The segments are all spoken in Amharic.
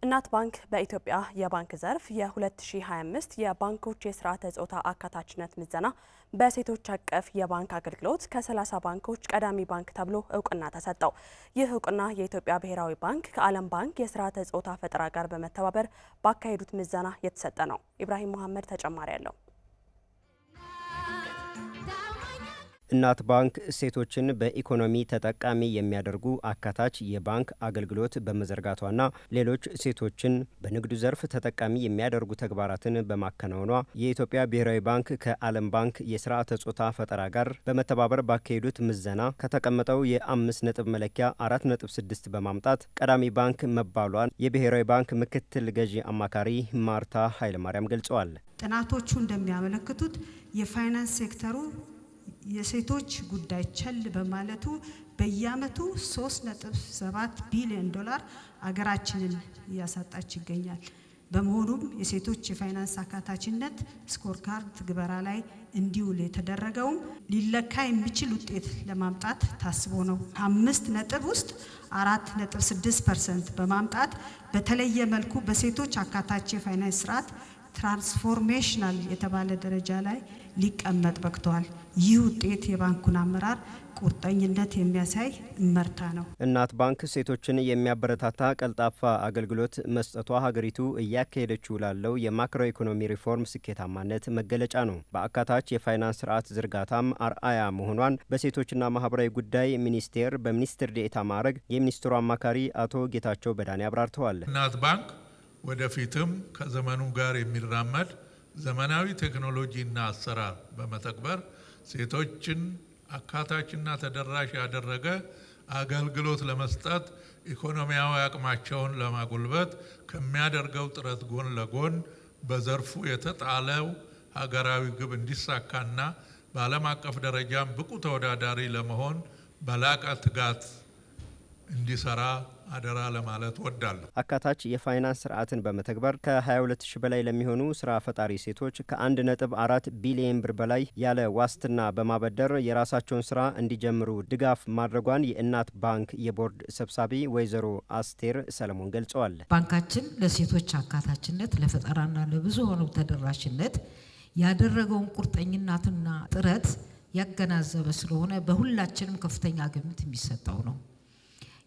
እናት ባንክ በኢትዮጵያ የባንክ ዘርፍ የ2025 የባንኮች የስርዓተ ጾታ አካታችነት ምዘና በሴቶች አቀፍ የባንክ አገልግሎት ከ30 ባንኮች ቀዳሚ ባንክ ተብሎ እውቅና ተሰጠው። ይህ እውቅና የኢትዮጵያ ብሔራዊ ባንክ ከዓለም ባንክ የስርዓተ ጾታ ፈጠራ ጋር በመተባበር ባካሄዱት ምዘና የተሰጠ ነው። ኢብራሂም መሐመድ ተጨማሪ ያለው እናት ባንክ ሴቶችን በኢኮኖሚ ተጠቃሚ የሚያደርጉ አካታች የባንክ አገልግሎት በመዘርጋቷና ሌሎች ሴቶችን በንግዱ ዘርፍ ተጠቃሚ የሚያደርጉ ተግባራትን በማከናወኗ የኢትዮጵያ ብሔራዊ ባንክ ከዓለም ባንክ የስርዓተ ጾታ ፈጠራ ጋር በመተባበር ባካሄዱት ምዘና ከተቀመጠው የ5 ነጥብ መለኪያ 4.6 በማምጣት ቀዳሚ ባንክ መባሏን የብሔራዊ ባንክ ምክትል ገዢ አማካሪ ማርታ ኃይለማርያም ገልጸዋል። ጥናቶቹ እንደሚያመለክቱት የፋይናንስ ሴክተሩ የሴቶች ጉዳይ ቸል በማለቱ በየአመቱ 3.7 ቢሊዮን ዶላር አገራችንን ያሳጣች ይገኛል። በመሆኑም የሴቶች የፋይናንስ አካታችነት ስኮር ካርድ ትግበራ ላይ እንዲውል የተደረገውም ሊለካ የሚችል ውጤት ለማምጣት ታስቦ ነው። 5 ነጥብ ውስጥ 4.6% በማምጣት በተለየ መልኩ በሴቶች አካታች የፋይናንስ ስርዓት ትራንስፎርሜሽናል የተባለ ደረጃ ላይ ሊቀመጥ በቅቷል። ይህ ውጤት የባንኩን አመራር ቁርጠኝነት የሚያሳይ እመርታ ነው። እናት ባንክ ሴቶችን የሚያበረታታ ቀልጣፋ አገልግሎት መስጠቷ ሀገሪቱ እያካሄደችው ላለው የማክሮ ኢኮኖሚ ሪፎርም ስኬታማነት መገለጫ ነው። በአካታች የፋይናንስ ስርዓት ዝርጋታም አርአያ መሆኗን በሴቶችና ማህበራዊ ጉዳይ ሚኒስቴር በሚኒስትር ዴኤታ ማዕረግ የሚኒስትሩ አማካሪ አቶ ጌታቸው በዳኔ አብራርተዋል። እናት ባንክ ወደፊትም ከዘመኑ ጋር የሚራመድ ዘመናዊ ቴክኖሎጂና አሰራር በመተግበር ሴቶችን አካታችና ተደራሽ ያደረገ አገልግሎት ለመስጠት ኢኮኖሚያዊ አቅማቸውን ለማጎልበት ከሚያደርገው ጥረት ጎን ለጎን በዘርፉ የተጣለው ሀገራዊ ግብ እንዲሳካና በዓለም አቀፍ ደረጃም ብቁ ተወዳዳሪ ለመሆን በላቀ ትጋት እንዲሰራ አደራ ለማለት ወዳለሁ። አካታች የፋይናንስ ስርዓትን በመተግበር ከ22000 በላይ ለሚሆኑ ስራ ፈጣሪ ሴቶች ከ1.4 ቢሊዮን ብር በላይ ያለ ዋስትና በማበደር የራሳቸውን ስራ እንዲጀምሩ ድጋፍ ማድረጓን የእናት ባንክ የቦርድ ሰብሳቢ ወይዘሮ አስቴር ሰለሞን ገልጸዋል። ባንካችን ለሴቶች አካታችነት ለፈጠራና ለብዙሃኑ ተደራሽነት ያደረገውን ቁርጠኝነትና ጥረት ያገናዘበ ስለሆነ በሁላችንም ከፍተኛ ግምት የሚሰጠው ነው።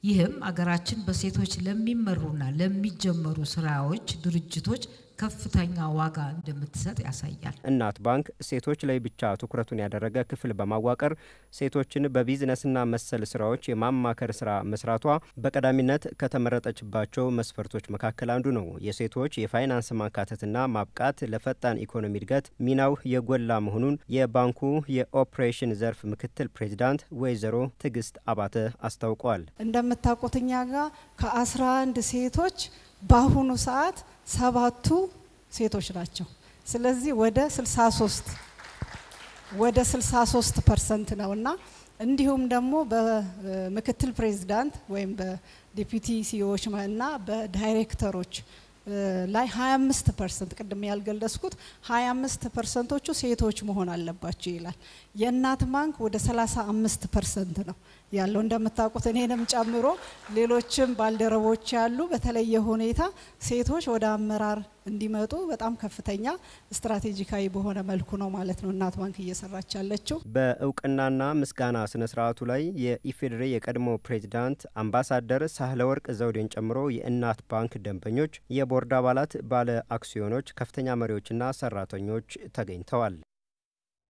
ይህም አገራችን በሴቶች ለሚመሩና ለሚጀመሩ ስራዎች ድርጅቶች ከፍተኛ ዋጋ እንደምትሰጥ ያሳያል። እናት ባንክ ሴቶች ላይ ብቻ ትኩረቱን ያደረገ ክፍል በማዋቀር ሴቶችን በቢዝነስና መሰል ስራዎች የማማከር ስራ መስራቷ በቀዳሚነት ከተመረጠችባቸው መስፈርቶች መካከል አንዱ ነው። የሴቶች የፋይናንስ ማካተትና ማብቃት ለፈጣን ኢኮኖሚ እድገት ሚናው የጎላ መሆኑን የባንኩ የኦፕሬሽን ዘርፍ ምክትል ፕሬዚዳንት ወይዘሮ ትግስት አባተ አስታውቀዋል። እንደምታውቁት እኛ ጋር ከ11 ሴቶች በአሁኑ ሰዓት 7ቱ ሴቶች ናቸው። ስለዚህ ወደ 63% ነውና እንዲሁም ደግሞ በምክትል ፕሬዝዳንት ወይም በዲፒቲ ሲኢኦዎች እና በዳይሬክተሮች ላይ 25% ቅድም ያልገለጽኩት 25%ዎቹ ሴቶች መሆን አለባቸው ይላል። የእናት ባንክ ወደ 35% ነው ያለው። እንደምታውቁት እኔንም ጨምሮ ሌሎችም ባልደረቦች ያሉ በተለየ ሁኔታ ሴቶች ወደ አመራር እንዲመጡ በጣም ከፍተኛ ስትራቴጂካዊ በሆነ መልኩ ነው ማለት ነው እናት ባንክ እየሰራች ያለችው። በእውቅናና ምስጋና ስነ ስርዓቱ ላይ የኢፌዴሪ የቀድሞ ፕሬዝዳንት አምባሳደር ሳህለወርቅ ዘውዴን ጨምሮ የእናት ባንክ ደንበኞች፣ የቦርድ አባላት፣ ባለ አክሲዮኖች፣ ከፍተኛ መሪዎችና ሰራተኞች ተገኝተዋል።